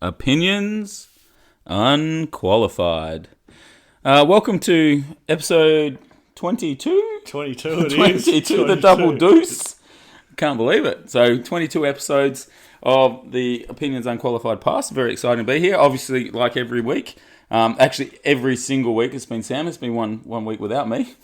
Opinions Unqualified. Welcome to episode 22? 22 it 22, is. 22, the double deuce. Can't believe it. So 22 episodes of the Opinions Unqualified past. Very exciting to be here. Obviously, like every week. Actually, every single week it's been Sam. It's been one week without me.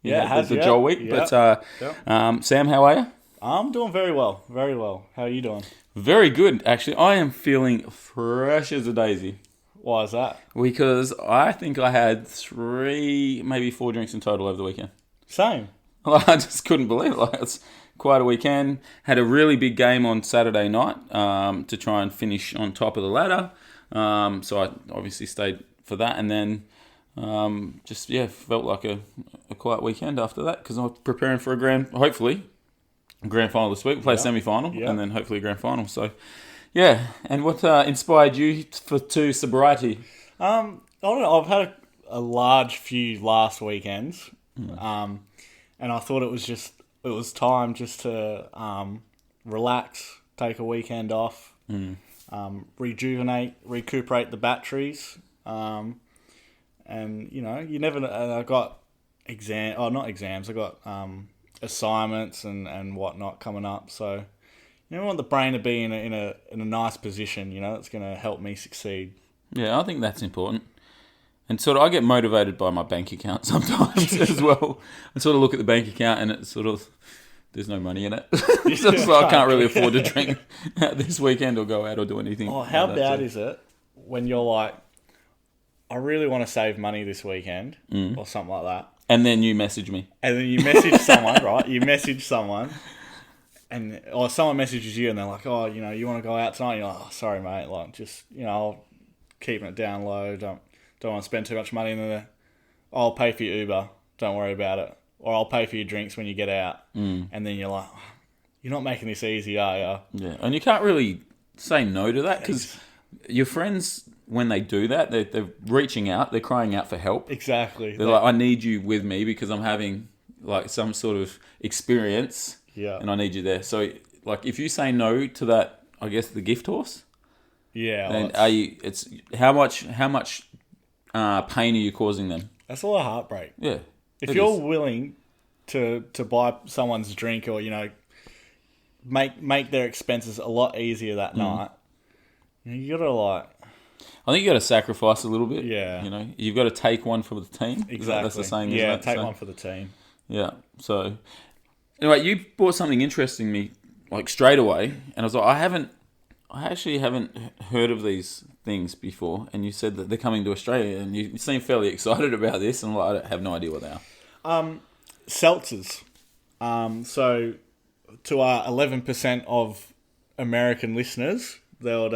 Yeah, it has, the Joel week. Yeah. But Sam, how are you? I'm doing very well. Very well. How are you doing? Very good, actually. I am feeling fresh as a daisy. Why is that? Because I think I had 3, maybe 4 drinks in total over the weekend. Same. I just couldn't believe it. It's quite a weekend. Had a really big game on Saturday night to try and finish on top of the ladder. So I obviously stayed for that. And then felt like a quiet weekend after that because I'm preparing for hopefully, a grand final this week. We'll play a semi-final and then hopefully a grand final. So, yeah. And what inspired you to sobriety? I don't know. I've had a large few last weekends. And I thought it was time just to relax, take a weekend off, recuperate the batteries. And, you never know. I got not exams. I got assignments and whatnot coming up. So you never want the brain to be in a nice position. That's going to help me succeed. Yeah, I think that's important. And sort of, I get motivated by my bank account sometimes as well. I sort of look at the bank account and it's sort of, there's no money in it. So I can't really afford to drink this weekend or go out or do anything. Oh, how bad is it when you're like, I really want to save money this weekend or something like that. And then you message me. And then you message someone, right? You message someone or someone messages you and they're like, oh, you want to go out tonight? And you're like, oh, sorry, mate. Like, just, I'll keeping it down low. Don't want to spend too much money. And then I'll pay for your Uber. Don't worry about it. Or I'll pay for your drinks when you get out. And then you're like, oh, you're not making this easy, are you? Yeah, and you can't really say no to that because your friends, when they do that, they're reaching out. They're crying out for help. Exactly. They're like, I need you with me because I'm having like some sort of experience. Yeah. And I need you there. So like if you say no to that, I guess the gift horse. Yeah. Then it's how much pain are you causing them? That's a lot of heartbreak. Yeah. If you're willing to buy someone's drink or, make their expenses a lot easier that night, you gotta I think you got to sacrifice a little bit. Yeah. You've got to take one for the team. Exactly. That's the saying, yeah, isn't it? take one for the team. Yeah. So, anyway, you brought something interesting to me, like straight away, and I was like, I actually haven't heard of these things before, and you said that they're coming to Australia, and you seem fairly excited about this, and I have no idea what they are. Seltzers. So, to our 11% of American listeners, they'll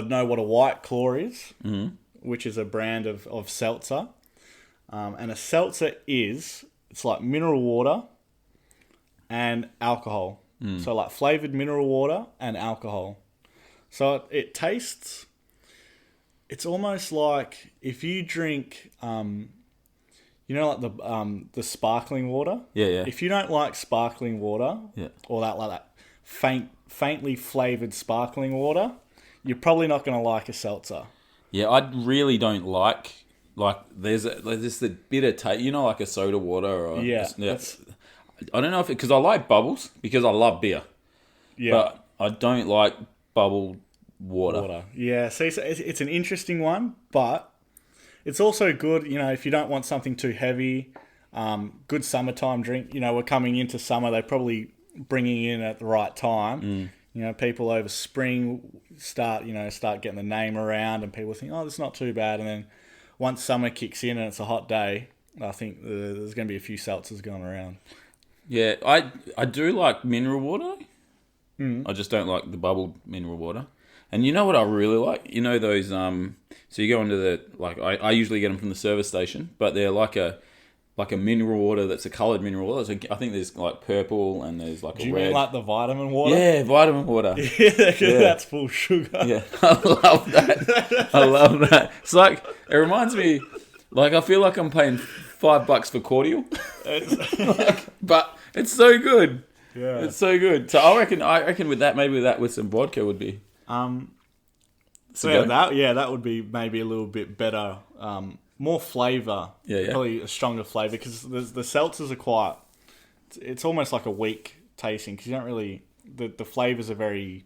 know what a White Claw is, which is a brand of seltzer. And a seltzer it's like mineral water and alcohol. So like flavored mineral water and alcohol. So it tastes, it's almost like if you drink, like the sparkling water. Yeah. If you don't like sparkling water, or that faintly flavored sparkling water, you're probably not going to like a seltzer. Yeah, I really don't like there's the bitter taste, like a soda water or I don't know if because I like bubbles because I love beer. Yeah, but I don't like bubbled water. Yeah, see, so it's an interesting one, but it's also good. If you don't want something too heavy, good summertime drink. We're coming into summer; they're probably bringing in at the right time. People over spring start getting the name around, and people think, oh, this is not too bad. And then once summer kicks in and it's a hot day, I think there's going to be a few seltzers going around. Yeah, I do like mineral water. I just don't like the bubbled mineral water. And you know what I really like? Those so you go into the I usually get them from the service station, but they're like a mineral water that's a coloured mineral water. So I think there's like purple and there's like Do a you red. mean like the vitamin water? Yeah, vitamin water. Yeah, that's full sugar. Yeah, I love that. I love that. It's like, it reminds me, I feel like I'm paying $5 for cordial. But it's so good. Yeah. It's so good. So I reckon with that, maybe that with some vodka would be. So yeah, that would be maybe a little bit better, more flavour. Yeah. Probably a stronger flavour because the seltzers are quite. It's almost like a weak tasting because you don't really the flavours are very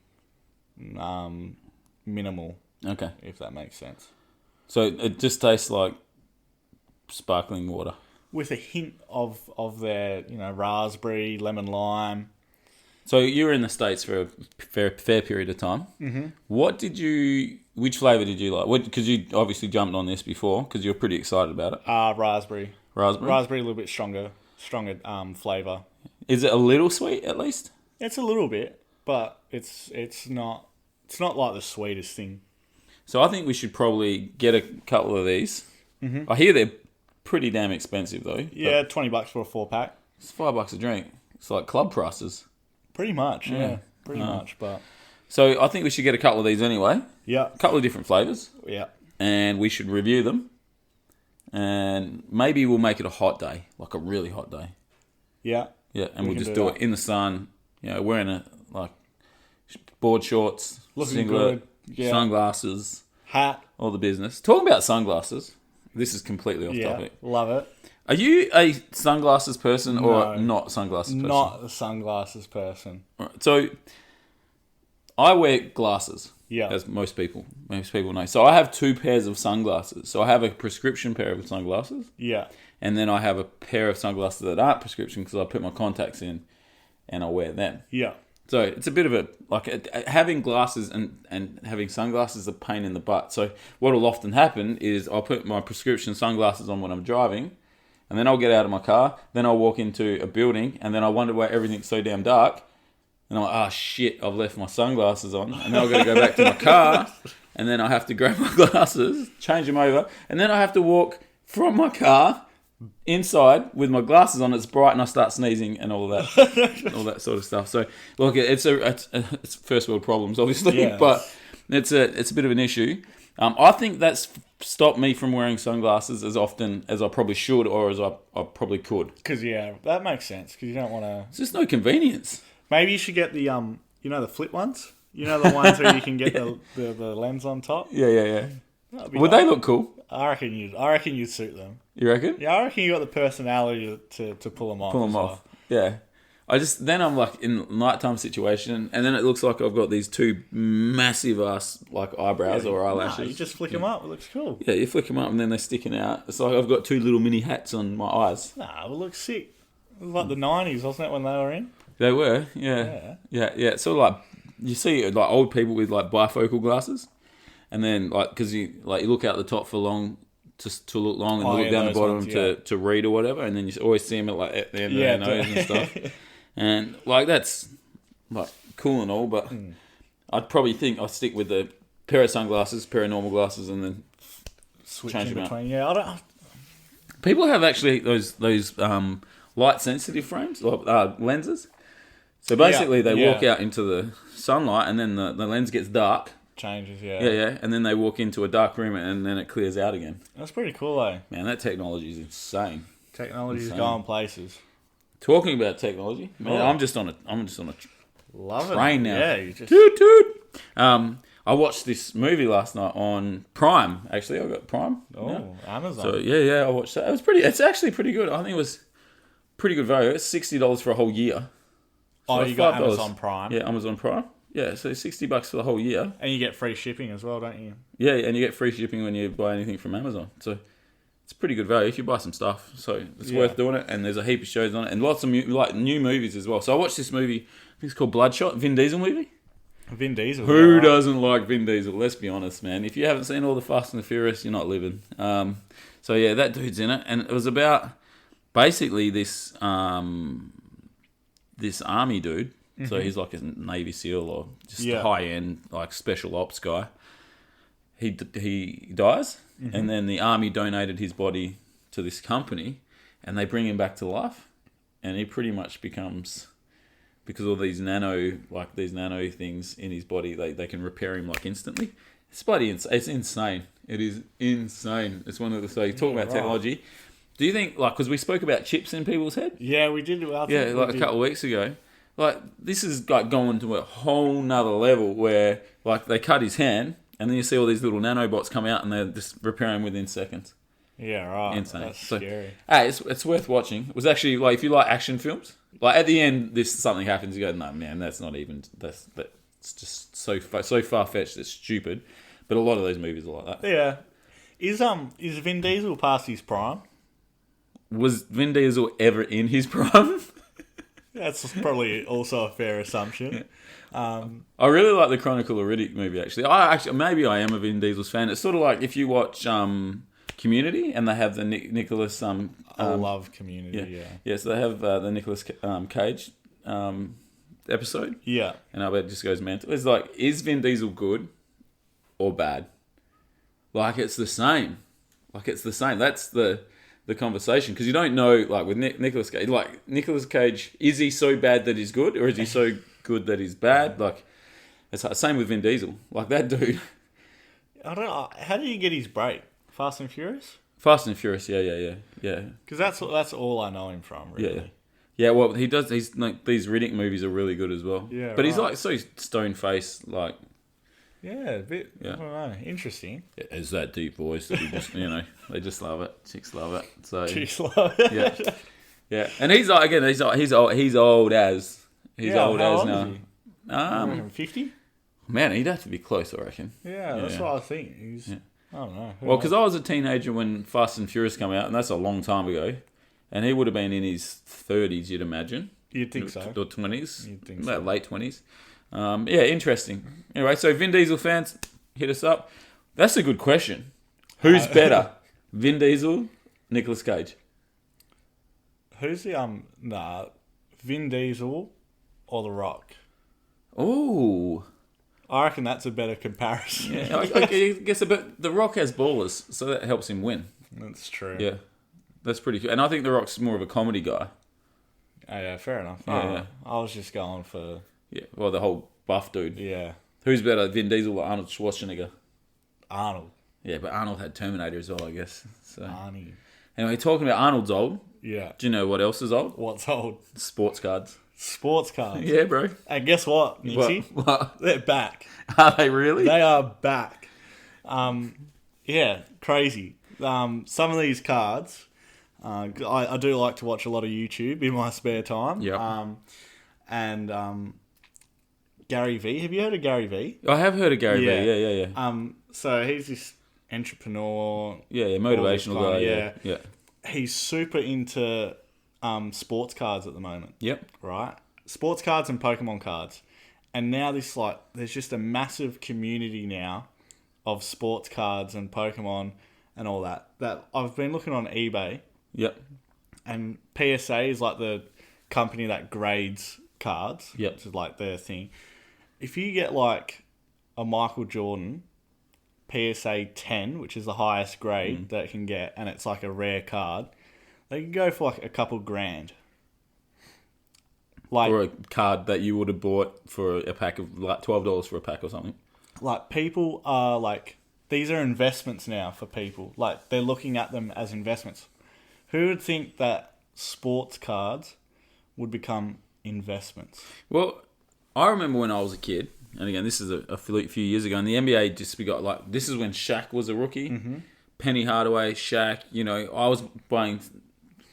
minimal. Okay. If that makes sense. So it just tastes like sparkling water. With a hint of their, raspberry, lemon, lime. So you were in the States for a fair period of time. Mm-hmm. Which flavour did you like? Because you obviously jumped on this before because you were pretty excited about it. Raspberry. Raspberry? Raspberry, a little bit stronger flavour. Is it a little sweet at least? It's a little bit, but it's not like the sweetest thing. So I think we should probably get a couple of these. Mm-hmm. I hear they're pretty damn expensive though. Yeah, $20 for a 4-pack. It's $5 a drink. It's like club prices. Pretty much, yeah. Pretty much, but... So I think we should get a couple of these anyway. Yeah. A couple of different flavours. Yeah. And we should review them. And maybe we'll make it a hot day, like a really hot day. Yeah. Yeah, and we'll just do it in the sun, wearing board shorts, looking singlet, good, sunglasses, hat, all the business. Talking about sunglasses, this is completely off topic. Love it. Are you a sunglasses person or not sunglasses person? Not a sunglasses person. Right. So, I wear glasses, Yeah. as most people know. So I have 2 pairs of sunglasses. So I have a prescription pair of sunglasses, Yeah. and then I have a pair of sunglasses that aren't prescription because I put my contacts in and I wear them. Yeah. So it's a bit of having glasses and having sunglasses is a pain in the butt. So what will often happen is I'll put my prescription sunglasses on when I'm driving, and then I'll get out of my car, then I'll walk into a building, and then I wonder why everything's so damn dark. And I'm like, oh shit, I've left my sunglasses on. And then I've got to go back to my car, and then I have to grab my glasses, change them over, and then I have to walk from my car inside with my glasses on. It's bright, and I start sneezing and all of that, all that sort of stuff. So look, it's first world problems, obviously, Yeah. but it's a bit of an issue. I think that's stopped me from wearing sunglasses as often as I probably should or as I probably could. Because, that makes sense. Because you don't want to... It's just no convenience. Maybe you should get the, the flip ones? You know, the ones where you can get the lens on top? Yeah. Would they look cool? I reckon you'd suit them. You reckon? Yeah, I reckon you got the personality to pull them off. Pull them off. Yeah. Then I'm like in nighttime situation, and then it looks like I've got these 2 massive ass like eyebrows or eyelashes. Nah, you just flick them up. It looks cool. Yeah, you flick them up and then they're sticking out. It's like I've got 2 little mini hats on my eyes. Nah, it looks sick. It was like the 90s, wasn't it, when they were in? They were, yeah. It's sort of like you see like old people with like bifocal glasses, and then like because you look out the top for long. To look long and look down the bottom ones, to read or whatever, and then you always see them at like at the end of their nose and stuff. And like that's like cool and all, but I'd probably think I'd stick with the pair of sunglasses, pair of normal glasses, and then Switch change in them between. Yeah, I don't. People have actually those light sensitive frames or lenses. So basically, they walk out into the sunlight, and then the lens gets dark. Changes, yeah. Yeah, and then they walk into a dark room, and then it clears out again. That's pretty cool, though. Man, that technology is insane. Technology's going places. Talking about technology, man, I'm just on a Love train it. now. Yeah, you just... Toot. I watched this movie last night on Prime. Actually, I got Prime. Oh, Amazon. So yeah, I watched that. It's actually pretty good. I think it was pretty good value. It's $60 for a whole year. So you got Amazon Prime. Yeah, Amazon Prime. Yeah, so $60 for the whole year. And you get free shipping as well, don't you? Yeah, and you get free shipping when you buy anything from Amazon. So it's pretty good value if you buy some stuff. So it's worth doing it. And there's a heap of shows on it, and lots of new movies as well. So I watched this movie. I think it's called Bloodshot. Vin Diesel movie. Vin Diesel. Who doesn't like Vin Diesel? Let's be honest, man. If you haven't seen all the Fast and the Furious, you're not living. So yeah, that dude's in it, and it was about basically this this army dude. So he's like a Navy SEAL or just a high-end like special ops guy. He dies, and then the army donated his body to this company, and they bring him back to life, and he pretty much becomes, because of these nano things in his body, they can repair him like instantly. It's insane. It is insane. It's one of the, so you talk about technology. Do you think, like, because we spoke about chips in people's head? Yeah, we did. A couple of weeks ago. Like, this is like going to a whole nother level where, like, they cut his hand and then you see all these little nanobots come out, and they're just repairing within seconds. Yeah, right. Insane. That's So, scary. hey, it's worth watching. It was actually like if you like action films, like at the end, something happens. You go, no man, that's not even that's just so far fetched. It's stupid. But a lot of those movies are like that. Yeah. Is Vin Diesel past his prime? Was Vin Diesel ever in his prime? That's probably also a fair assumption. I really like the Chronicle of Riddick movie. Actually, maybe I am a Vin Diesel's fan. It's sort of like if you watch Community, and they have the Nicholas. I love Community. Yeah. So they have the Nicholas Cage episode. Yeah. And Albert just goes mental. It's like, is Vin Diesel good or bad? Like it's the same. That's the conversation, because you don't know. Like with Nicholas Cage, is he so bad that he's good, or is he so good that he's bad? Like it's the same with Vin Diesel. Like that dude. I don't know. How did he get his break? Fast and Furious? Fast and Furious, yeah. Because that's all I know him from, really. Yeah. Well, he does. He's like, these Riddick movies are really good as well. Yeah, but he's like so stone faced, like. Yeah, a bit. Yeah. I don't know. Interesting. It's that deep voice that he just, they just love it. Chicks love it. So Too slow. yeah. And he's like, again, he's old as how old now. Is he? 50? Man, he'd have to be close, I reckon. Yeah, that's what I think. He's. I don't know. Well, because I was a teenager when Fast and Furious came out, and that's a long time ago. And he would have been in his 30s, you'd imagine. You'd think so. Or 20s. You'd think so. Late 20s. Yeah, interesting. Anyway, so Vin Diesel fans, hit us up. That's a good question. Who's better, Vin Diesel, Nicolas Cage? Who's the Vin Diesel or The Rock? Oh, I reckon that's a better comparison. yeah. I guess but The Rock has ballers, so that helps him win. That's true. Yeah, that's pretty cool. And I think The Rock's more of a comedy guy. Oh, yeah, fair enough. Yeah. I was just going for... Yeah, well, the whole buff dude. Yeah. Who's better, Vin Diesel or Arnold Schwarzenegger? Arnold. Yeah, but Arnold had Terminator as well, I guess. So Arnie. anyway, talking about Arnold's old. Yeah. Do you know what else is old? What's old? Sports cards. Sports cards. Yeah, bro. And guess what, Nixy? What? They're back. Are they really? They are back. Yeah, crazy. Some of these cards, I do like to watch a lot of YouTube in my spare time. Yeah. And Gary V. Have you heard of Gary V? I have heard of Gary V. Yeah. So he's this entrepreneur. Yeah, motivational guy. Yeah. He's super into sports cards at the moment. Yep. Right? Sports cards and Pokemon cards. And now there's just a massive community now of sports cards and Pokemon and all that. That I've been looking on eBay. Yep. And PSA is like the company that grades cards. Yep. Which is like their thing. If you get like a Michael Jordan PSA 10, which is the highest grade that it can get, and it's like a rare card, they can go for like a couple grand. Like, or a card that you would have bought for a pack of like $12 for a pack or something. Like people are like, these are investments now for people. Like they're looking at them as investments. Who would think that sports cards would become investments? Well, I remember when I was a kid, and again, this is a few years ago, and the NBA just got like, this is when Shaq was a rookie. Mm-hmm. Penny Hardaway, Shaq, I was buying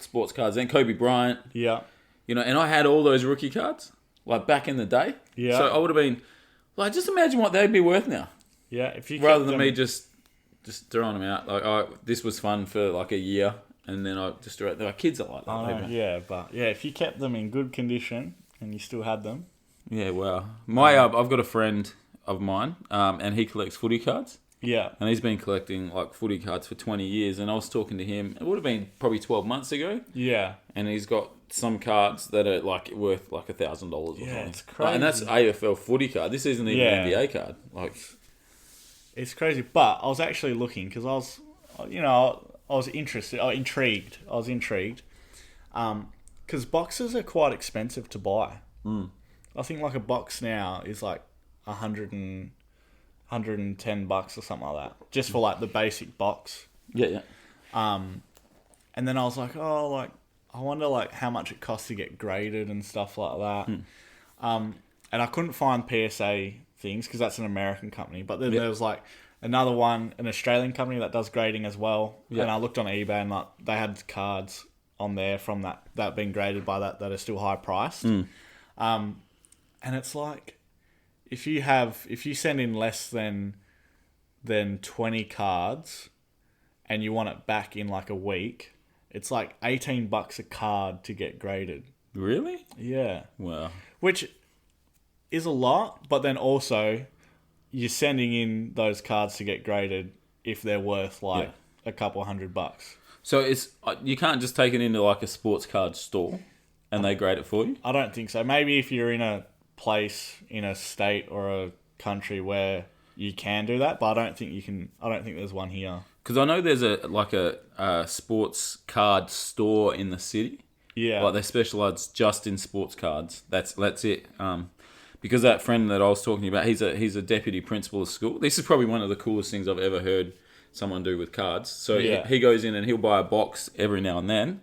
sports cards then, Kobe Bryant. Yeah. And I had all those rookie cards, like back in the day. Yeah. So I would have been, like, just imagine what they'd be worth now. Yeah. If you rather than me just throwing them out. Like, this was fun for like a year, and then I just threw it. Like, kids are like that. Yeah, but yeah, if you kept them in good condition and you still had them. Yeah, wow. I've got a friend of mine, and he collects footy cards. Yeah. And he's been collecting like footy cards for 20 years, and I was talking to him, it would have been probably 12 months ago. Yeah. And he's got some cards that are like worth like $1,000 or something. It's crazy. And that's AFL footy card. This isn't even an NBA card. Like, it's crazy. But I was actually looking because I was, I was intrigued. I was intrigued. Because boxes are quite expensive to buy. Mm. I think like a box now is like $110 or something like that, just for like the basic box. Yeah. And then I was like, I wonder like how much it costs to get graded and stuff like that. And I couldn't find PSA things because that's an American company. But then Yep. there was like another one, an Australian company that does grading as well. Yep. And I looked on eBay and like they had cards on there from that being graded by that are still high priced. And it's like if you send in less than 20 cards and you want it back in like a week, it's like $18 a card to get graded. Really? Yeah. Wow. Which is a lot, but then also you're sending in those cards to get graded if they're worth like a couple $100. So it's you can't just take it into like a sports card store and they grade it for you? I don't think so. Maybe if you're in a place, in a state or a country where you can do that, but I don't think you can. I don't think there's one here. Because I know there's a sports card store in the city. Yeah. Like they specialise just in sports cards. That's it. Because that friend that I was talking about, he's a deputy principal of school. This is probably one of the coolest things I've ever heard someone do with cards. So he goes in and he'll buy a box every now and then,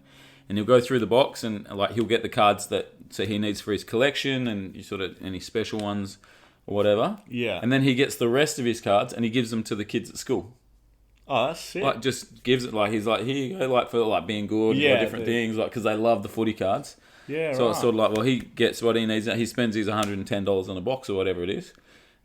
and he'll go through the box and like he'll get the cards that he needs for his collection and sort of any special ones or whatever. Yeah. And then he gets the rest of his cards and he gives them to the kids at school. Oh, that's sick. Like just gives it like he's like, here you go, like for like being good or different things, like because they love the footy cards. Yeah. So right. it's sort of like, well, he gets what he needs. He spends his $110 on a box or whatever it is,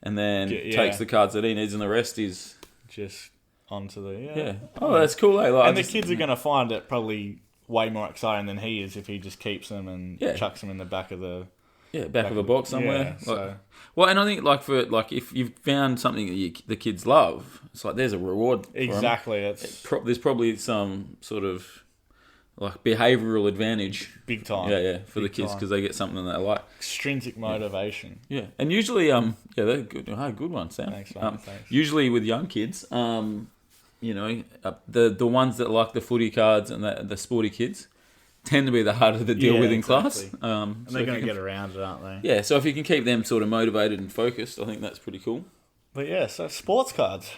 and then takes the cards that he needs, and the rest is just onto the yeah. Oh, that's cool. Eh? Like, and the kids are going to find it probably way more exciting than he is if he just keeps them and chucks them in the back of the back of a box somewhere. Yeah, like, well, and I think like for like if you've found something that the kids love, it's like there's a reward. Exactly. There's probably some sort of like behavioural advantage. Big time. Yeah, for the kids because they get something that they like. Extrinsic motivation. Yeah, and usually they're good. Oh, good one, Sam. Thanks, man. Thanks. Usually with young kids, the ones that like the footy cards and the sporty kids tend to be the harder to deal with in class. And they're going to get around it, aren't they? Yeah, so if you can keep them sort of motivated and focused, I think that's pretty cool. But yeah, so sports cards,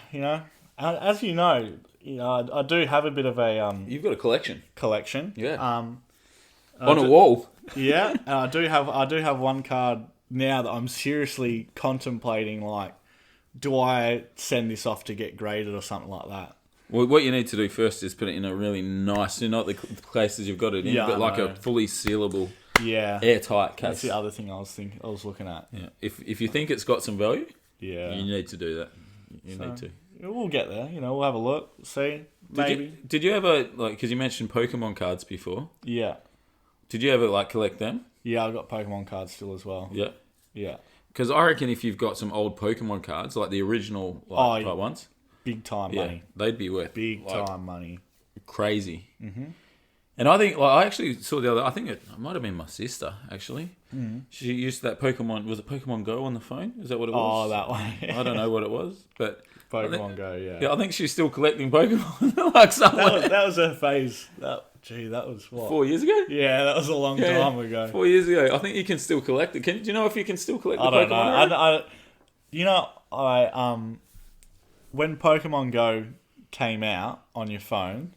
as you know, I do have a bit of a You've got a collection. collection. On a wall. Yeah, and I do have one card now that I'm seriously contemplating. Like, do I send this off to get graded or something like that? Well, what you need to do first is put it in a really nice, not the places you've got it in, but like a fully sealable, airtight case. That's the other thing I was looking at. Yeah, if you think it's got some value, you need to do that. You need to. We'll get there. We'll have a look, see, maybe. Did you ever because you mentioned Pokemon cards before? Yeah. Did you ever collect them? Yeah, I've got Pokemon cards still as well. Yeah. Yeah. Because I reckon if you've got some old Pokemon cards, like the original type ones, big time money. They'd be worth big time money. Crazy. Mm-hmm. And I think I actually saw the other. I think it might have been my sister actually. Mm-hmm. She used that Pokemon. Was it Pokemon Go on the phone? Is that what it was? Oh, that one. I don't know what it was, but Pokemon Go. Yeah. Yeah, I think she's still collecting Pokemon somewhere. That was her phase. That was what? 4 years ago? Yeah, that was a long time ago. 4 years ago. I think you can still collect it. Do you know if you can still collect the Pokemon? I don't know. When Pokemon Go came out on your phone,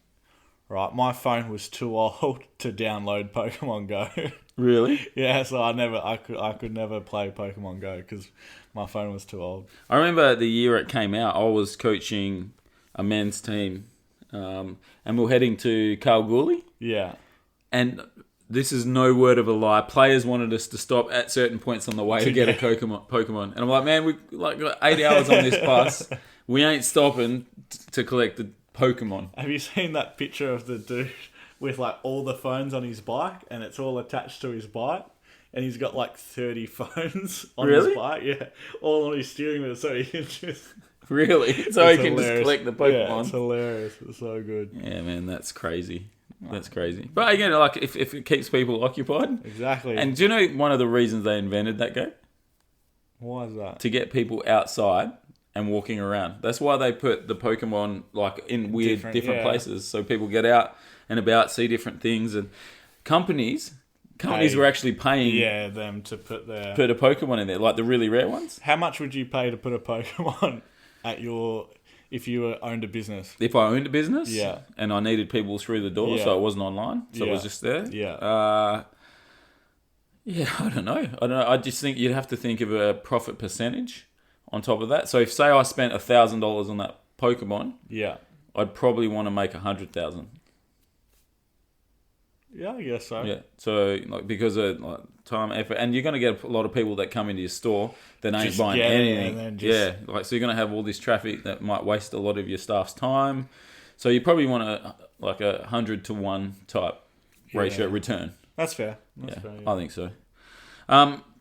right? My phone was too old to download Pokemon Go. Really? Yeah, so I could never play Pokemon Go because my phone was too old. I remember the year it came out, I was coaching a men's team, and we were heading to Kalgoorlie. Yeah. And this is no word of a lie. Players wanted us to stop at certain points on the way to get a Pokemon. And I'm like, man, we got 8 hours on this bus. We ain't stopping to collect the Pokemon. Have you seen that picture of the dude with all the phones on his bike and it's all attached to his bike? And he's got 30 phones on his bike. Yeah. All on his steering wheel so he can just... Really? So he can just collect the Pokemon. Yeah, it's hilarious. It's so good. Yeah, man, that's crazy. That's crazy. But again, if it keeps people occupied. Exactly. And do you know one of the reasons they invented that game? Why is that? To get people outside and walking around. That's why they put the Pokemon in weird different places, so people get out and about, see different things. And companies were actually paying them to put a Pokemon in there, like the really rare ones. How much would you pay to put a Pokemon at if you owned a business? If I owned a business, yeah, and I needed people through the door, so it wasn't online, so it was just there. Yeah. I don't know. I just think you'd have to think of a profit percentage. on top of that. So if say I spent $1,000 on that Pokemon, Yeah. I'd probably want to make 100,000. Yeah, I guess so. Yeah. So like because of like time, effort, and you're going to get a lot of people that come into your store that ain't Just buying get it anything. and then just- Yeah. Like so you're going to have all this traffic that might waste a lot of your staff's time. So you probably want a 100 to 1 type ratio return. That's fair. That's fair. Yeah. I think so.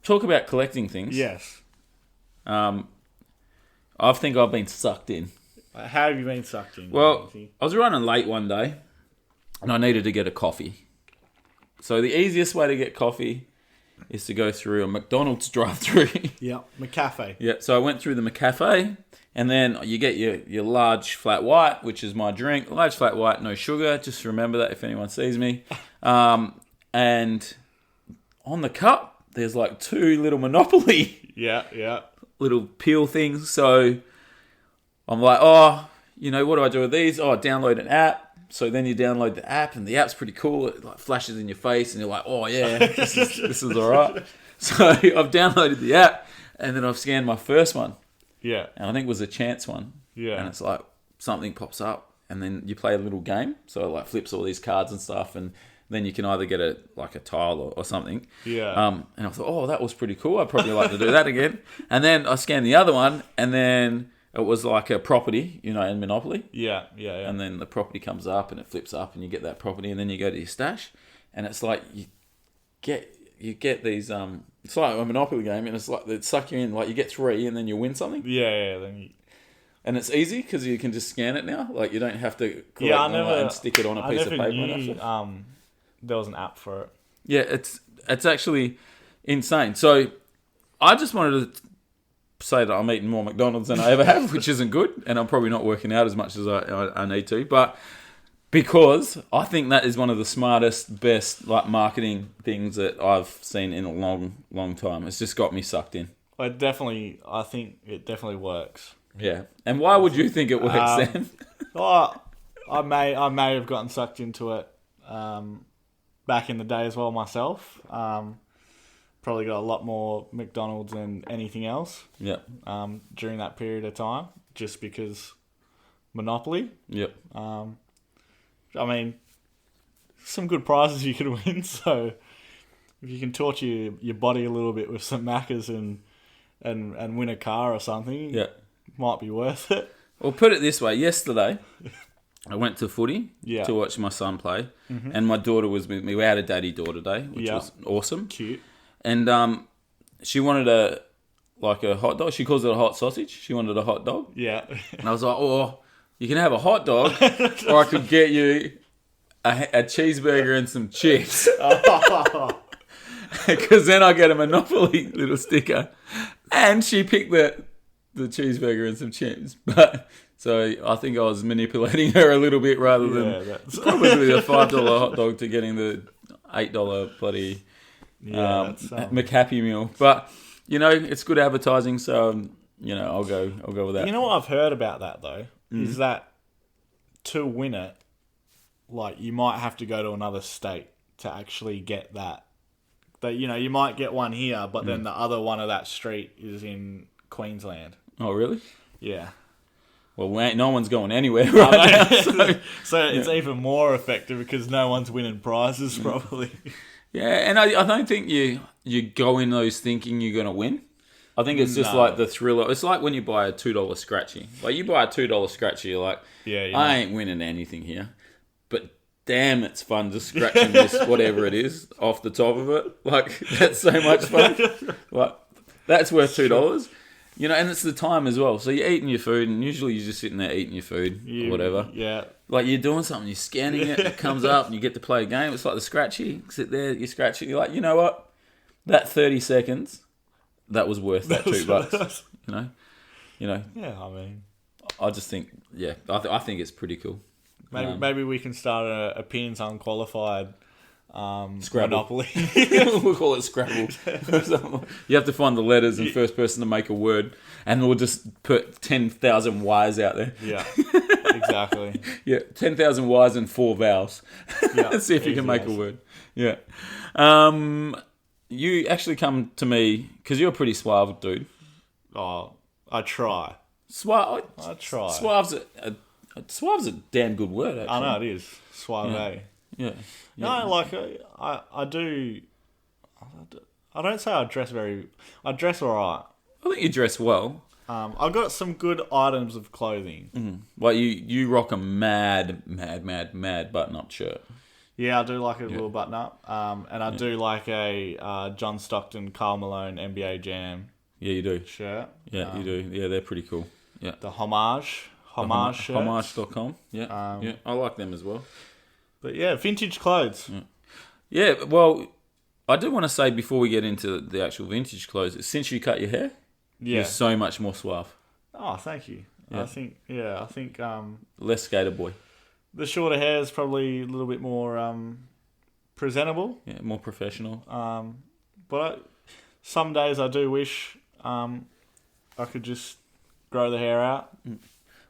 Talk about collecting things. Yes. I think I've been sucked in. How have you been sucked in? Well, I was running late one day, and I needed to get a coffee. So the easiest way to get coffee is to go through a McDonald's drive-through. Yeah, McCafe. Yeah, so I went through the McCafe, and then you get your large flat white, which is my drink. Large flat white, no sugar. Just remember that if anyone sees me. And on the cup, there's like 2 little Monopoly Yeah. little peel things. So I'm like, oh, what do I do with these? Oh, download an app. So then you download the app, and the app's pretty cool. It like flashes in your face, and you're like, oh yeah, this is all right. So I've downloaded the app, and then I've scanned my first one. Yeah. And I think it was a chance one. Yeah. And it's like something pops up, and then you play a little game. So it like flips all these cards and stuff, and then you can either get a tile or something. Yeah. And I thought, oh, that was pretty cool. I'd probably like to do that again. And then I scanned the other one, and then it was like a property, in Monopoly. Yeah. And then the property comes up, and it flips up, and you get that property, and then you go to your stash, and it's like you get these. It's like a Monopoly game, and it's like they suck you in. Like you get 3, and then you win something. Yeah. Then you... And it's easy because you can just scan it now. Like you don't have to collect them and stick it on a piece of paper. Knew, there was an app for it. Yeah, it's actually insane. So I just wanted to say that I'm eating more McDonald's than I ever have, which isn't good, and I'm probably not working out as much as I need to. But because I think that is one of the smartest, best marketing things that I've seen in a long, long time. It's just got me sucked in. I think it definitely works. Yeah, and why would you think it works then? Well, I may have gotten sucked into it back in the day as well myself. Probably got a lot more McDonald's than anything else. Yeah. During that period of time, just because Monopoly. Yep. I mean, some good prizes you could win. So if you can torture your body a little bit with some Maccas and win a car or something, might be worth it. Well, put it this way. Yesterday, I went to footy to watch my son play, and my daughter was with me. We had a daddy-daughter day, which was awesome. Cute. And she wanted a hot dog. She calls it a hot sausage. She wanted a hot dog. Yeah. And I was like, oh, you can have a hot dog, or I could get you a cheeseburger and some chips. Because then I get a Monopoly little sticker. And she picked the cheeseburger and some chips. But so I think I was manipulating her a little bit rather than probably the $5 hot dog to getting the $8 bloody McHappy Meal. But it's good advertising, so I'll go with that. You know what I've heard about that though is that to win it, you might have to go to another state to actually get that. That you might get one here, but then the other one of that street is in Queensland. Oh really? Yeah. Well, no one's going anywhere right now. So it's even more effective because no one's winning prizes probably. Yeah, and I don't think you go in those thinking you're going to win. I think it's just like the thriller. It's like when you buy a $2 scratchy. Like you buy a $2 scratchy, you're like, I ain't winning anything here. But damn, it's fun just scratching this, whatever it is, off the top of it. Like, that's so much fun. Like, that's worth $2. And it's the time as well. So you're eating your food, and usually you're just sitting there eating your food or whatever. Yeah. Like you're doing something, you're scanning it comes up, and you get to play a game. It's like the scratchy. Sit there, you scratch it. You're like, you know what? That 30 seconds, that was worth that $2. Yeah, I mean, I just think, I think it's pretty cool. Maybe we can start a pins unqualified Scrabble. Monopoly. We'll call it Scrabble. You have to find the letters and first person to make a word, and we'll just put 10,000 Y's out there. Yeah, exactly. 10,000 Y's and 4 vowels. Yeah, see if you can make a word. Yeah. You actually come to me because you're a pretty suave dude. Oh, I try. Suave. I try. Suave's a damn good word, actually. I know it is. Suave. Yeah. No, like I do. I don't say I dress very. I dress alright. I think you dress well. I've got some good items of clothing. Like you rock a mad button-up shirt. Yeah, I do like a little button up. And I do like a John Stockton, Karl Malone NBA Jam. Yeah, you do. Shirt. Yeah, you do. Yeah, they're pretty cool. Yeah. The Homage shirts. Homage.com. Yeah. Yeah, I like them as well. But yeah, vintage clothes. Yeah, well, I do want to say before we get into the actual vintage clothes, since you cut your hair, you're so much more suave. Oh, thank you. Yeah. I think less skater boy. the shorter hair is probably a little bit more presentable. Yeah, more professional. But some days I do wish I could just grow the hair out.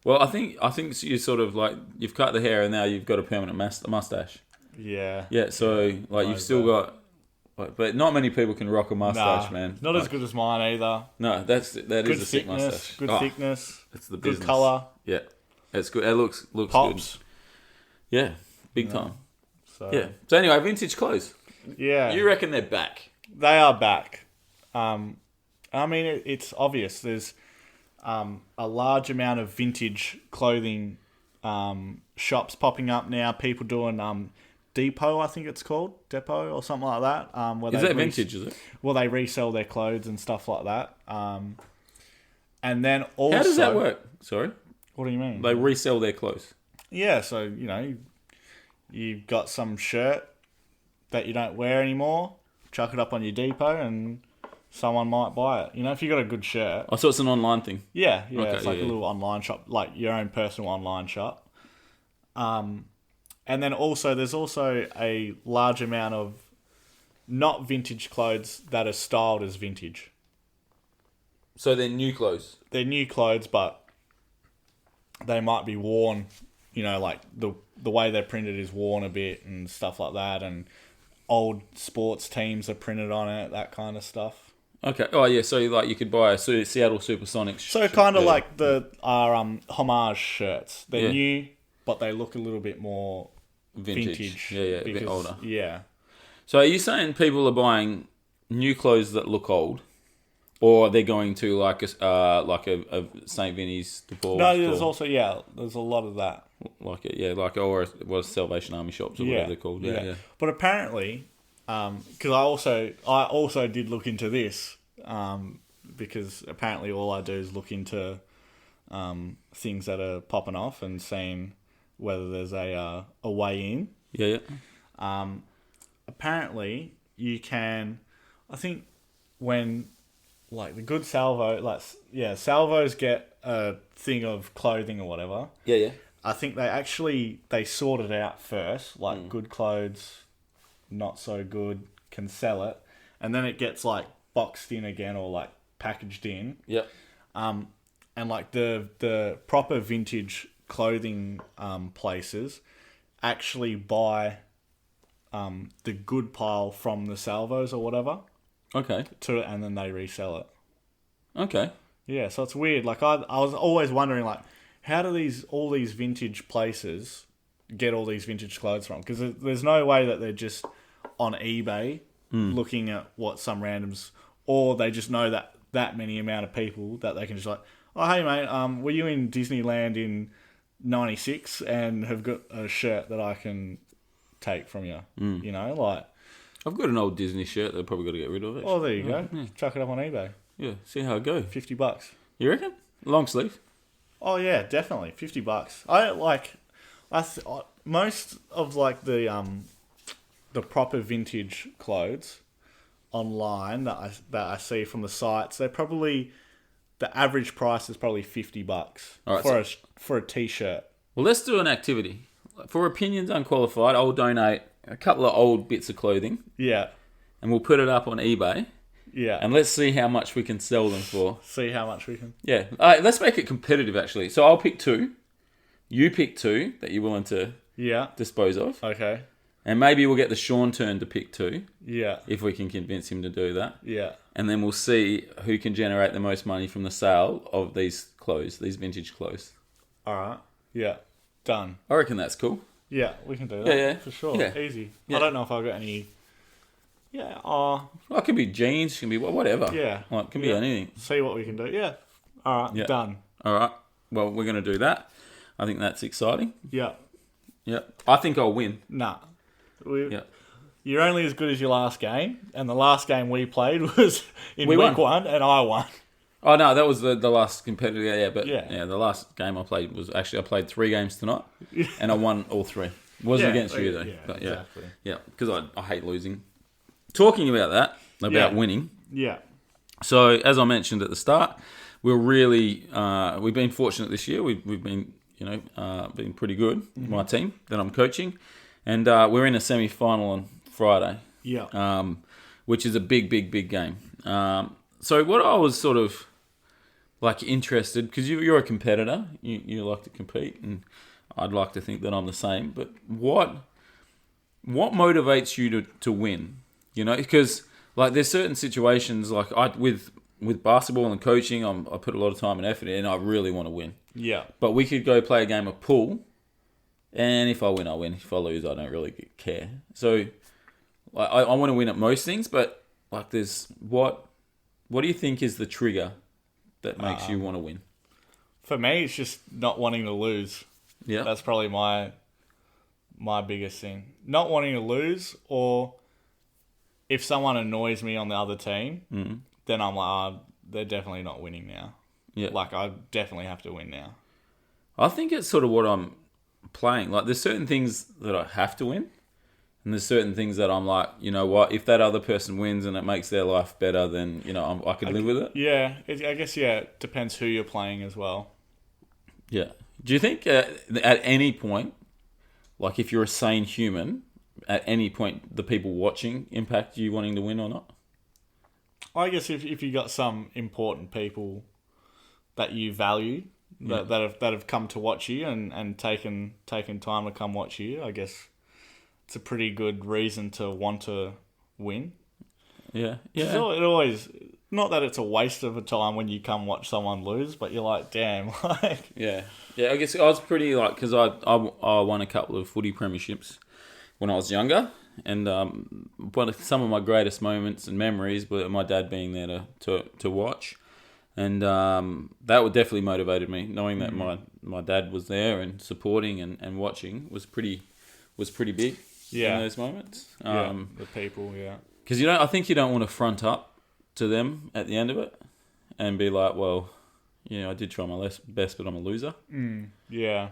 Well, I think you sort of like you've cut the hair and now you've got a permanent mustache. Yeah. Yeah, so like you've still got, but not many people can rock a mustache, man. Not as good as mine either. No, that is a sick mustache. Good thickness. It's the good business. colour. Yeah, it's good. It looks Pops. good. Yeah, big time. So, Yeah. So anyway, vintage clothes. Yeah. You reckon they're back? They are back. I mean, it's obvious. There's a large amount of vintage clothing shops popping up now. People doing depot, I think it's called, depot or something like that. Where Is that vintage? Is it? Well, they resell their clothes and stuff like that. And then also, how does that work? Sorry, what do you mean? They resell their clothes. Yeah, so you've got some shirt that you don't wear anymore. Chuck it up on your depot and someone might buy it. If you got a good shirt. Oh, so it's an online thing. Yeah, Okay, it's like a little online shop, like your own personal online shop. And then also, there's also a large amount of not vintage clothes that are styled as vintage. So they're new clothes. They're new clothes, but they might be worn, like the way they're printed is worn a bit and stuff like that, and old sports teams are printed on it, that kind of stuff. Okay. Oh yeah. So like you could buy a Seattle Supersonics. So kind of like our homage shirts. They're new, but they look a little bit more vintage. Yeah, a bit older. Yeah. So are you saying people are buying new clothes that look old, or they're going to like a St. Vinny's default? No, there's also there's a lot of that. Or a Salvation Army shops or whatever they're called. Yeah. But apparently, because I also did look into this, because apparently all I do is look into things that are popping off and seeing whether there's a way in. Yeah. Apparently, you can. I think when like the good salvos get a thing of clothing or whatever. Yeah. I think they sort it out first, like good clothes, not so good, can sell it, and then it gets like boxed in again or like packaged in. Yep. And like the proper vintage clothing places actually buy the good pile from the salvos or whatever. Okay. And then they resell it. Okay. Yeah, so it's weird. Like I was always wondering, like, how do all these vintage places get all these vintage clothes from? Because there's no way that they're just on eBay looking at what some randoms, or they just know that many amount of people that they can just like, oh hey mate, were you in Disneyland in '96 and have got a shirt that I can take from you? Like I've got an old Disney shirt that I've probably got to get rid of. Oh, there you go. Yeah. Chuck it up on eBay. Yeah, see how it goes. $50. You reckon? Long sleeve? Oh yeah, definitely $50. Most of like the proper vintage clothes online that I see from the sites, they're probably the average price is probably $50 for a t-shirt. Well, let's do an activity. For Opinions Unqualified, I'll donate a couple of old bits of clothing. Yeah. And we'll put it up on eBay. Yeah. And let's see how much we can sell them for. See how much we can. Yeah. Let's make it competitive, actually. So I'll pick two. You pick two that you're willing to dispose of. Okay. And maybe we'll get the Seantern to pick 2 Yeah. if we can convince him to do that. Yeah. And then we'll see who can generate the most money from the sale of these clothes, these vintage clothes. All right. Yeah. Done. I reckon that's cool. Yeah, we can do that. Yeah. For sure. Yeah. Easy. Yeah. I don't know if I've got any... Yeah. Well, it could be jeans, it can be whatever. Yeah. Like, it can be anything. See what we can do. Yeah. All right. Yeah. Done. All right. Well, we're going to do that. I think that's exciting. Yeah. Yeah. I think I'll win. Nah. Yeah. You're only as good as your last game, and the last game we played was in We week won. 1, and I won. Oh, no, that was the last competitor. Yeah, but Yeah. the last game I played was actually, I played 3 games tonight, and I won all 3. Wasn't against you, though. Yeah, But exactly. Yeah, because I hate losing. Talking about that, about winning. Yeah. So, as I mentioned at the start, we're really, we've been fortunate this year. We've been, been pretty good, my team that I'm coaching. And we're in a semi-final on Friday. Yeah. Which is a big, big, big game. So what I was sort of interested, because you're a competitor, you like to compete, and I'd like to think that I'm the same. But what motivates you to win? Because there's certain situations with basketball and coaching, I put a lot of time and effort in, and I really want to win. Yeah. But we could go play a game of pool, and if I win, I win. If I lose, I don't really care. So I want to win at most things, but there's what do you think is the trigger that makes you want to win? For me, it's just not wanting to lose. Yeah. That's probably my biggest thing. Not wanting to lose, or if someone annoys me on the other team, then I'm like, they're definitely not winning now. Yeah. I definitely have to win now. I think it's sort of what I'm playing. There's certain things that I have to win, and there's certain things that I'm like, you know what, if that other person wins and it makes their life better, then, I could live with it. Yeah, I guess, it depends who you're playing as well. Yeah. Do you think at any point, if you're a sane human, at any point, the people watching impact you wanting to win or not? I guess if you got some important people that you value, that have come to watch you and taken time to come watch you, I guess it's a pretty good reason to want to win. Yeah. It always, not that it's a waste of a time when you come watch someone lose, but you're like, damn, Yeah. I guess I was pretty because I won a couple of footy premierships when I was younger, and some of my greatest moments and memories were my dad being there to watch. And that would definitely motivated me, knowing that my dad was there and supporting and watching was pretty big in those moments. The people, because I think you don't want to front up to them at the end of it and be like, well, I did try my best, but I'm a loser. Yeah.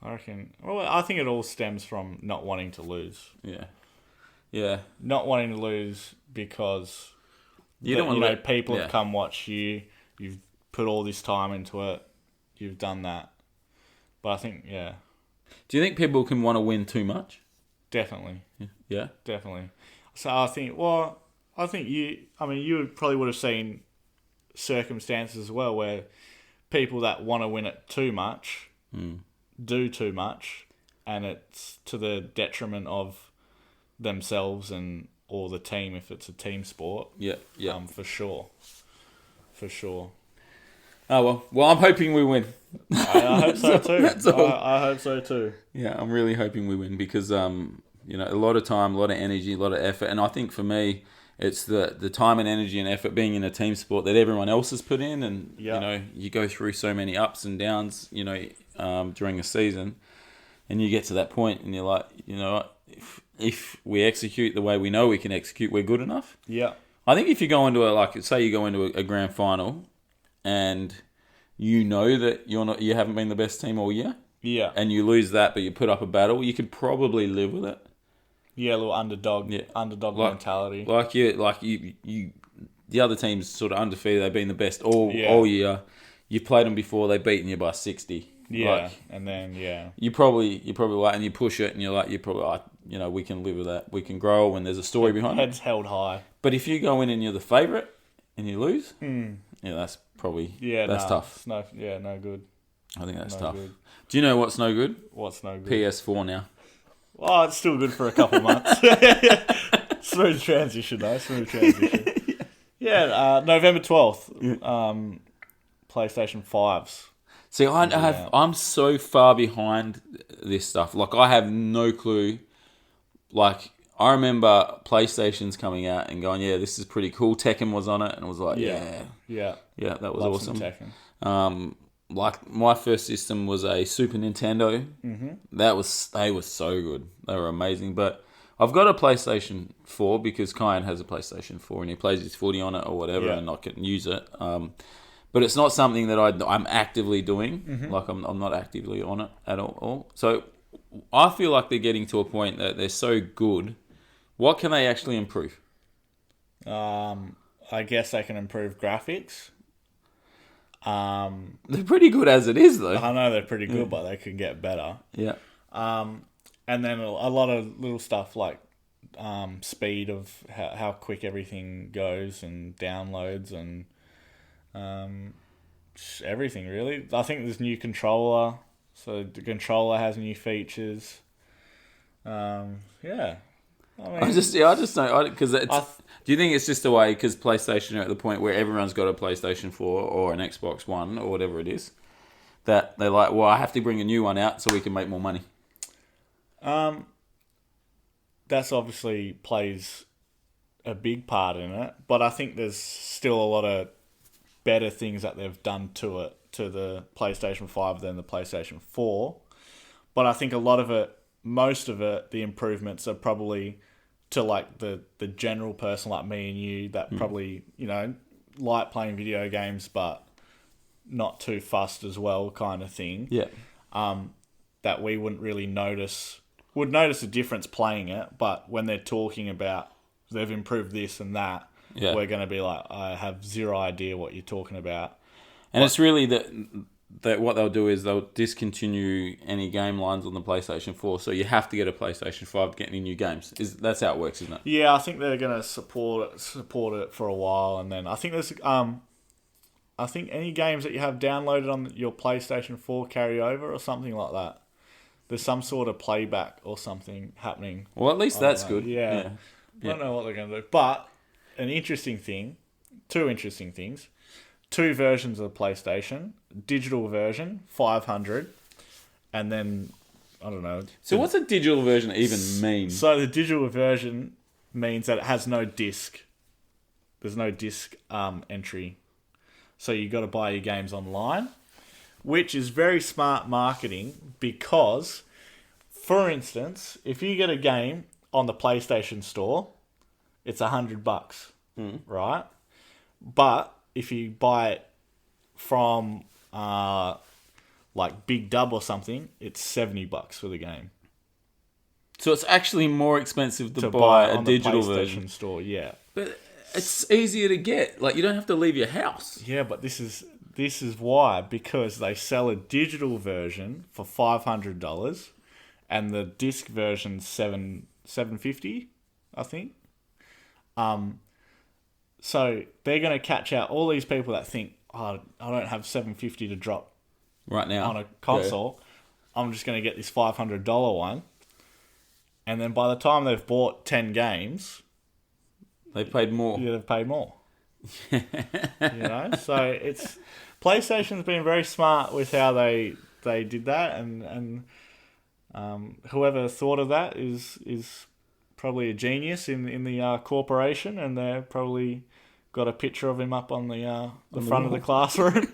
I reckon. Well, I think it all stems from not wanting to lose. Yeah. Not wanting to lose because people have come watch you. You've put all this time into it. You've done that. But I think, Do you think people can want to win too much? Definitely. Yeah. Definitely. So I think, you probably would have seen circumstances as well where people that want to win it too much do too much, and it's to the detriment of themselves or the team if it's a team sport. Yeah. For sure. Oh, well, I'm hoping we win. I hope so too. That's all. I hope so too. Yeah, I'm really hoping we win because, a lot of time, a lot of energy, a lot of effort. And I think for me, it's the time and energy and effort being in a team sport that everyone else has put in. And, you go through so many ups and downs, during a season. And you get to that point and you're like, if we execute the way we know we can execute, we're good enough. Yeah. I think if you go into say you go into a grand final and that you haven't been the best team all year. Yeah. And you lose that, but you put up a battle, you could probably live with it. Yeah, a little underdog mentality. You the other team's sort of undefeated. They've been the best all year. You've played them before. They've beaten you by 60. Yeah, and then you probably and you push it, and you're probably we can live with that. We can grow, and there's a story behind it. Heads held high. But if you go in and you're the favourite and you lose, that's probably tough. No good. I think that's no tough. good. Do you know what's no good? What's no good? PS4 now. Oh, it's still good for a couple months. Smooth transition, though. Smooth transition. Yeah, November 12th. PlayStation 5s. See, I'm so far behind this stuff. Like, I have no clue. Like, I remember PlayStation's coming out and going, yeah, this is pretty cool. Tekken was on it, and it was like, yeah, that was Love some awesome. Tekken. Like, my first system was a Super Nintendo. Mm-hmm. They were so good. They were amazing. But I've got a PlayStation 4 because Kyan has a PlayStation 4 and he plays his footy on it or whatever, and I can use it. But it's not something that I'm actively doing. Mm-hmm. Like, I'm not actively on it at all. So I feel like they're getting to a point that they're so good. What can they actually improve? I guess they can improve graphics. They're pretty good as it is, though. I know they're pretty good, but they can get better. Yeah. And then a lot of little stuff like speed of how quick everything goes and downloads and everything, really. I think there's new controller, so the controller has new features. Yeah. I mean, I just don't, because do you think it's just the way, because PlayStation are at the point where everyone's got a PlayStation 4 or an Xbox One or whatever it is, that they're like, well, I have to bring a new one out so we can make more money? That's obviously plays a big part in it, but I think there's still a lot of better things that they've done to it, to the PlayStation 5 than the PlayStation 4. But I think a lot of it, most of it, the improvements are probably to like the general person like me and you that probably, like playing video games but not too fussed as well, kind of thing. Yeah. That we wouldn't really would notice a difference playing it, but when they're talking about they've improved this and that, we're going to be like, I have zero idea what you're talking about. And it's really that what they'll do is they'll discontinue any game lines on the PlayStation 4, so you have to get a PlayStation 5 to get any new games. That's how it works, isn't it? Yeah, I think they're going to support it for a while, and then I think there's I think any games that you have downloaded on your PlayStation 4 carry over or something like that. There's some sort of playback or something happening. Well, at least that's good. Yeah. I don't know what they're going to do. But two interesting things. 2 versions of the PlayStation. Digital version, 500. And then, I don't know. So what's a digital version even mean? So the digital version means that it has no disc. There's no disc entry. So you got to buy your games online, which is very smart marketing because, for instance, if you get a game on the PlayStation Store, it's $100, right? But if you buy it from like Big Dub or something, it's $70 for the game. So it's actually more expensive to buy a digital the PlayStation version. Store, yeah. But it's easier to get. Like, you don't have to leave your house. Yeah, but this is why, because they sell a digital version for $500 and the disc version $750, I think. So they're going to catch out all these people that think, oh, I don't have $750 to drop right now on a console. Yeah. I'm just going to get this $500 one. And then by the time they've bought 10 games, they've paid more. Yeah, they've paid more. So it's PlayStation's been very smart with how they did that, and whoever thought of that is probably a genius in the corporation, and they're probably got a picture of him up on the front of the classroom.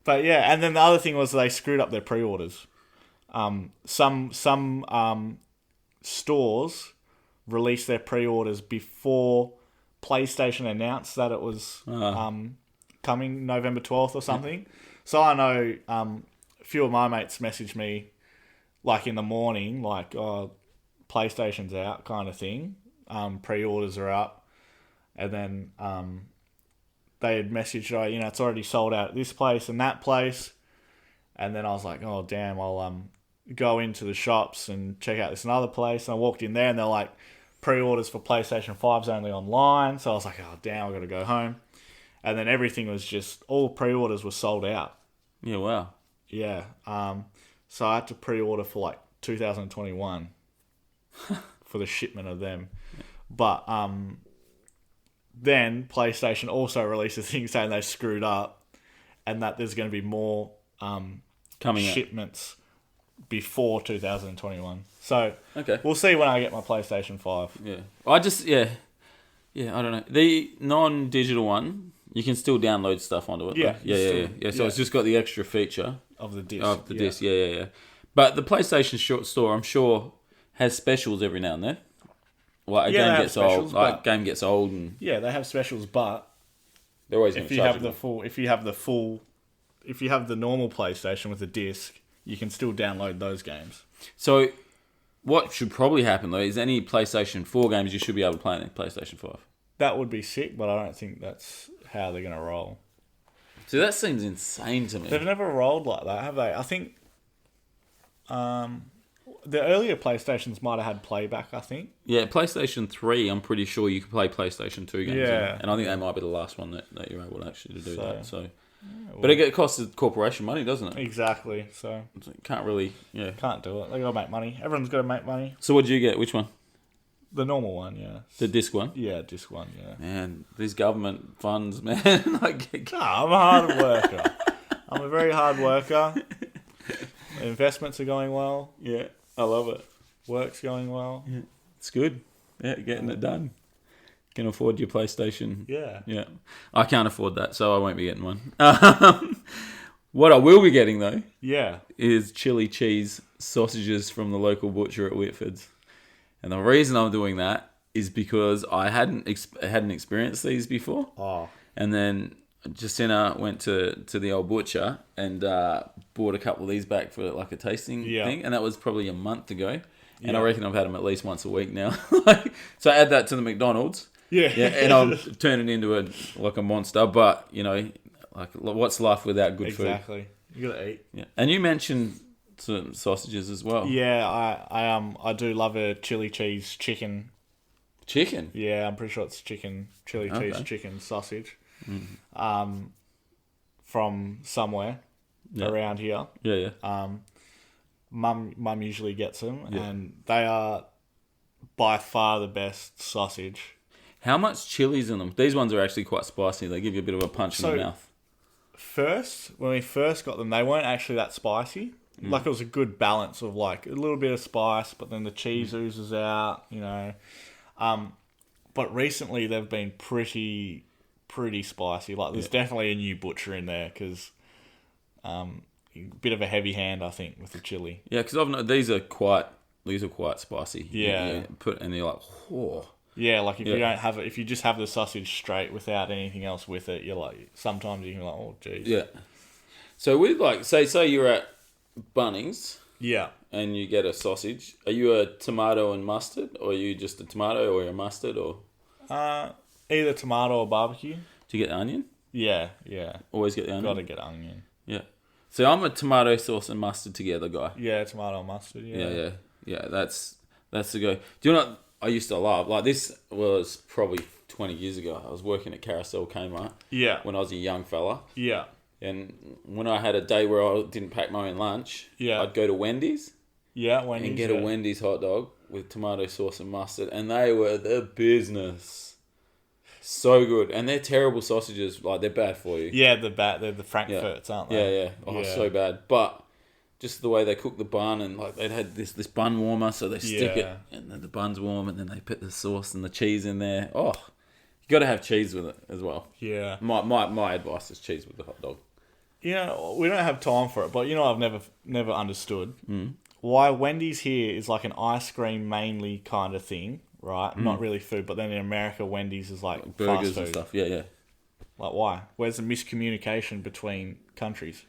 But yeah, and then the other thing was they screwed up their pre-orders. Some stores released their pre-orders before PlayStation announced that it was coming November 12th or something. So I know a few of my mates messaged me like in the morning, like, oh, PlayStation's out kind of thing. Pre-orders are up. And then they had messaged, oh, it's already sold out at this place and that place. And then I was like, oh, damn, I'll go into the shops and check out this another place. And I walked in there and they're like, pre-orders for PlayStation 5's only online. So I was like, oh, damn, I've got to go home. And then everything was just, all pre-orders were sold out. Yeah, wow. Yeah. So I had to pre-order for like 2021 for the shipment of them. But then PlayStation also released a thing saying they screwed up and that there's going to be more coming shipments before 2021. So Okay. we'll see when I get my PlayStation 5. Yeah. I don't know. The non-digital one, you can still download stuff onto it. Yeah, though. Yeah. So it's just got the extra feature Of the disc. of the disc. Yeah. But the PlayStation short store, I'm sure, has specials every now and then. Like a Yeah, they game have gets specials, old. Like but- game gets old, and Yeah, they have specials, but they're always going if to you charge have you. if you have the normal PlayStation with the disc, you can still download those games. So, what should probably happen though is any PlayStation 4 games you should be able to play on PlayStation 5. That would be sick, but I don't think that's how they're going to roll. So that seems insane to me. They've never rolled like that, have they? I think the earlier PlayStations might have had playback, I think. Yeah, PlayStation 3, I'm pretty sure you could play PlayStation 2 games. Yeah. And I think that might be the last one that you're able to actually do that. So, well- but it costs the corporation money, doesn't it? Exactly, so So you can't really, yeah. can't do it. They got to make money. Everyone's got to make money. So what did you get? Which one? The normal one, yeah. The disc one? Yeah, disc one, yeah. Man, these government funds, man. Like, No, I'm a hard worker. I'm a very hard worker. Investments are going well. yeah, I love it. Work's going well. It's good. Yeah, getting it done. Can afford your PlayStation. Yeah. Yeah. I can't afford that, so I won't be getting one. What I will be getting, though, Yeah. is chili cheese sausages from the local butcher at Whitford's. And the reason I'm doing that is because I hadn't experienced these before. Oh. And then Jacinta went to the old butcher and bought a couple of these back for like a tasting thing. And that was probably a month ago. And I reckon I've had them at least once a week now. So add that to the McDonald's. Yeah. And I'll turn it into a monster. But, you know, like what's life without good food? Exactly. You gotta eat. Yeah. And you mentioned some sausages as well. Yeah, I do love a chili cheese chicken. Chicken? Yeah, I'm pretty sure it's chili cheese chicken sausage. From somewhere around here. Yeah. Mum usually gets them, and they are by far the best sausage. How much chili's in them? These ones are actually quite spicy. They give you a bit of a punch in the mouth. When we first got them, they weren't actually that spicy. Like, it was a good balance of, like, a little bit of spice, but then the cheese oozes out, you know. But recently, they've been pretty spicy. Like, there's definitely a new butcher in there, because a bit of a heavy hand, I think, with the chili. Yeah, because these are quite spicy. Yeah. And you're like, oh. Yeah, like, if you don't have it, if you just have the sausage straight without anything else with it, you're like, sometimes you can be like, oh, geez. Yeah. So with, like, say you're at Bunnings Yeah. and you get a sausage. Are you a tomato and mustard, or are you just a tomato or a mustard, or Either tomato or barbecue. do you get the onion? Yeah. Always get the onion. Gotta get onion. Yeah. So I'm a tomato sauce and mustard together guy. Yeah, tomato and mustard. Yeah. Yeah. That's the go. Do you know what I used to love? Like, this was probably 20 years ago. I was working at Carousel Kmart. Yeah. When I was a young fella. Yeah. And when I had a day where I didn't pack my own lunch, I'd go to Wendy's and get a Wendy's hot dog with tomato sauce and mustard, and they were the business. So good. And they're terrible sausages. Like, they're bad for you. Yeah, they're the Frankfurts, aren't they? Yeah. Oh, so bad. But just the way they cook the bun, and like they'd had this bun warmer, so they stick it, and then the bun's warm, and then they put the sauce and the cheese in there. Oh, you got to have cheese with it as well. Yeah. My advice is cheese with the hot dog. You know, we don't have time for it, but you know, I've never understood why Wendy's here is like an ice cream mainly kind of thing, right? Not really food, but then in America, Wendy's is like Burgers fast food and stuff. Yeah. Like, why? Where's the miscommunication between countries?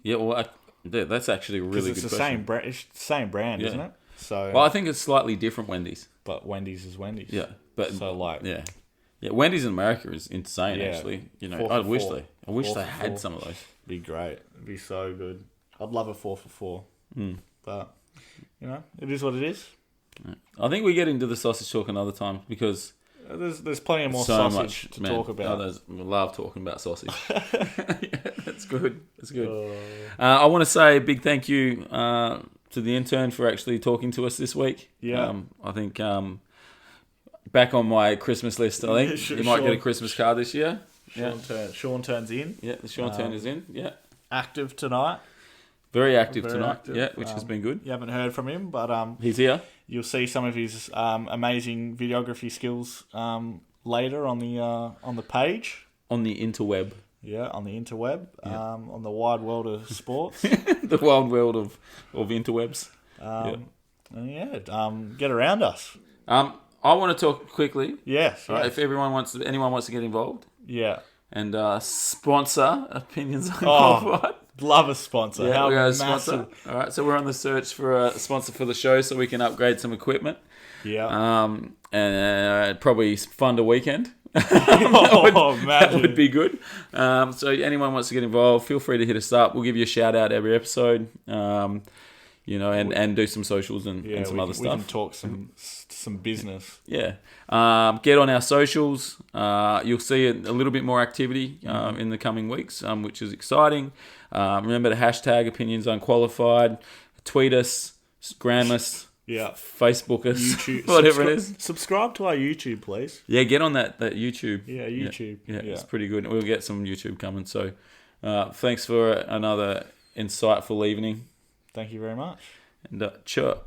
Yeah, well, that's actually a really it's good the question. same brand. It's the same brand, isn't it? So, well, I think it's slightly different Wendy's. but Wendy's is Wendy's. Yeah, but So, like, yeah, Wendy's in America is insane. Yeah. Actually, you know, 4 I for wish 4. they 4 for had 4. some of those. Be great. It'd be so good. I'd love a 4 for 4. But, you know, it is what it is. I think we get into the sausage talk another time, because There's plenty of more so sausage much to talk about. We love talking about sausage. Yeah, that's good. That's good. I want to say a big thank you to the intern for actually talking to us this week. Yeah. I think back on my Christmas list, I think. You might get a Christmas card this year. Sean turns in. Yeah, the Sean turn is in. Yeah. Active tonight. Very active tonight. Active. Yeah, which has been good. You haven't heard from him, but He's here. you'll see some of his amazing videography skills later on the page. On the interweb. Yeah, on the interweb, on the wide world of sports. The wild world of interwebs. Get around us. I want to talk quickly. Yes. Right, if anyone wants to get involved. Yeah. And sponsor Opinions Unqualified. Love a sponsor. Yeah, How we got a massive. sponsor. All right, so we're on the search for a sponsor for the show so we can upgrade some equipment. Yeah. And probably fund a weekend. Imagine. That would be good. So anyone wants to get involved, feel free to hit us up. We'll give you a shout out every episode. And do some socials and some other stuff. We can talk some business. Yeah. Get on our socials. You'll see a little bit more activity in the coming weeks, which is exciting. Remember to hashtag Opinions Unqualified. Tweet us, gram us. Yeah. Facebook us, YouTube, whatever it is. Subscribe to our YouTube, please. Yeah, get on that YouTube. Yeah, YouTube. Yeah, it's pretty good. We'll get some YouTube coming. So thanks for another insightful evening. Thank you very much. And ciao.